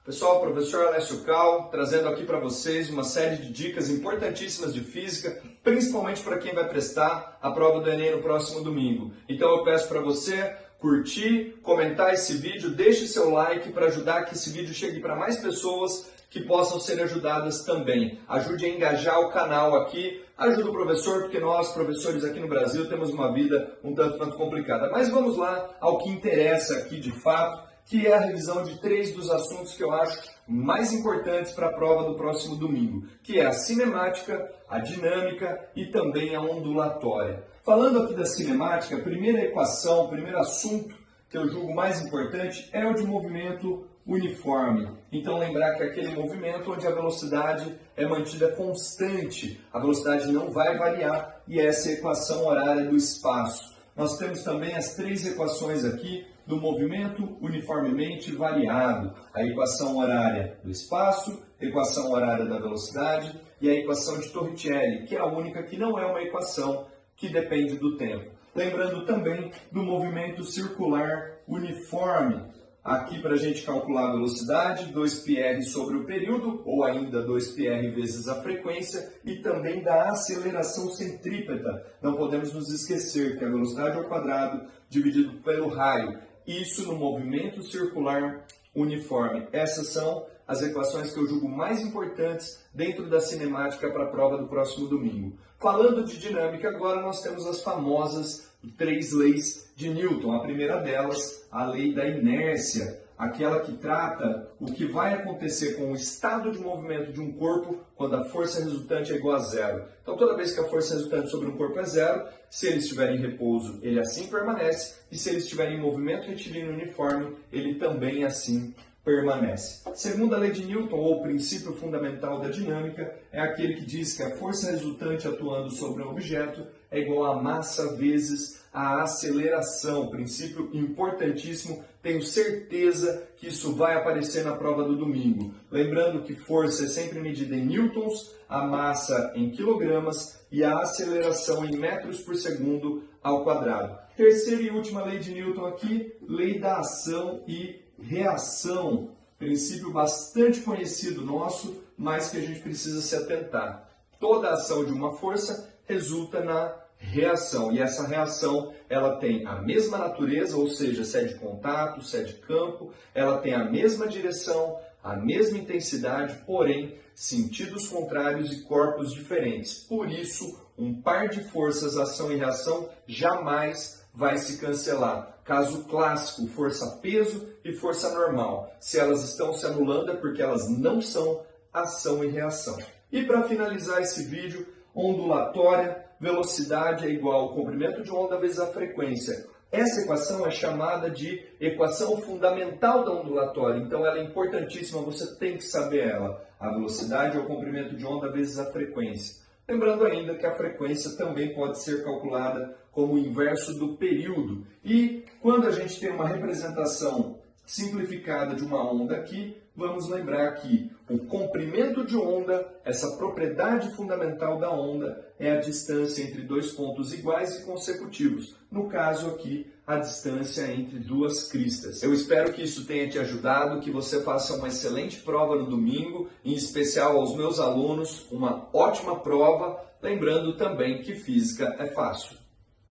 Pessoal, professor Alessio Cal, trazendo aqui para vocês uma série de dicas importantíssimas de física, principalmente para quem vai prestar a prova do Enem no próximo domingo. Então eu peço para você curtir, comentar esse vídeo, deixe seu like para ajudar que esse vídeo chegue para mais pessoas que possam ser ajudadas também. Ajude a engajar o canal aqui, ajude o professor, porque nós, professores aqui no Brasil, temos uma vida um tanto quanto complicada. Mas vamos lá ao que interessa aqui de fato, que é a revisão de 3 dos assuntos que eu acho mais importantes para a prova do próximo domingo, que é a cinemática, a dinâmica e também a ondulatória. Falando aqui da cinemática, a primeira equação, o primeiro assunto que eu julgo mais importante é o de movimento uniforme. Então lembrar que é aquele movimento onde a velocidade é mantida constante, a velocidade não vai variar, e essa é a equação horária do espaço. Nós temos também as 3 equações aqui do movimento uniformemente variado, a equação horária do espaço, a equação horária da velocidade e a equação de Torricelli, que é a única que não é uma equação que depende do tempo. Lembrando também do movimento circular uniforme, aqui para a gente calcular a velocidade, 2πr sobre o período, ou ainda 2πr vezes a frequência, e também da aceleração centrípeta. Não podemos nos esquecer que a velocidade ao quadrado dividido pelo raio, isso no movimento circular uniforme. Essas são as equações que eu julgo mais importantes dentro da cinemática para a prova do próximo domingo. Falando de dinâmica, agora nós temos as famosas 3 leis de Newton. A primeira delas, a lei da inércia, aquela que trata o que vai acontecer com o estado de movimento de um corpo quando a força resultante é igual a zero. Então, toda vez que a força resultante sobre um corpo é zero, se ele estiver em repouso, ele assim permanece, e se ele estiver em movimento retilíneo uniforme, ele também assim permanece. Segunda lei de Newton, ou princípio fundamental da dinâmica, é aquele que diz que a força resultante atuando sobre um objeto é igual a massa vezes a aceleração. Princípio importantíssimo, tenho certeza que isso vai aparecer na prova do domingo. Lembrando que força é sempre medida em newtons, a massa em quilogramas e a aceleração em metros por segundo ao quadrado. Terceira e última lei de Newton aqui, lei da ação e reação, princípio bastante conhecido nosso, mas que a gente precisa se atentar. Toda ação de uma força resulta na reação, e essa reação ela tem a mesma natureza, ou seja, se é de contato, se é de campo, ela tem a mesma direção, a mesma intensidade, porém sentidos contrários e corpos diferentes. Por isso, um par de forças, ação e reação, jamais vai se cancelar. Caso clássico, força-peso e força normal. Se elas estão se anulando é porque elas não são ação e reação. E para finalizar esse vídeo, ondulatória, velocidade é igual ao comprimento de onda vezes a frequência. Essa equação é chamada de equação fundamental da ondulatória, então ela é importantíssima, você tem que saber ela. A velocidade é o comprimento de onda vezes a frequência. Lembrando ainda que a frequência também pode ser calculada como o inverso do período. E quando a gente tem uma representação simplificada de uma onda aqui, vamos lembrar que o comprimento de onda, essa propriedade fundamental da onda, é a distância entre 2 pontos iguais e consecutivos. No caso aqui, a distância entre 2 cristas. Eu espero que isso tenha te ajudado, que você faça uma excelente prova no domingo, em especial aos meus alunos, uma ótima prova, lembrando também que física é fácil.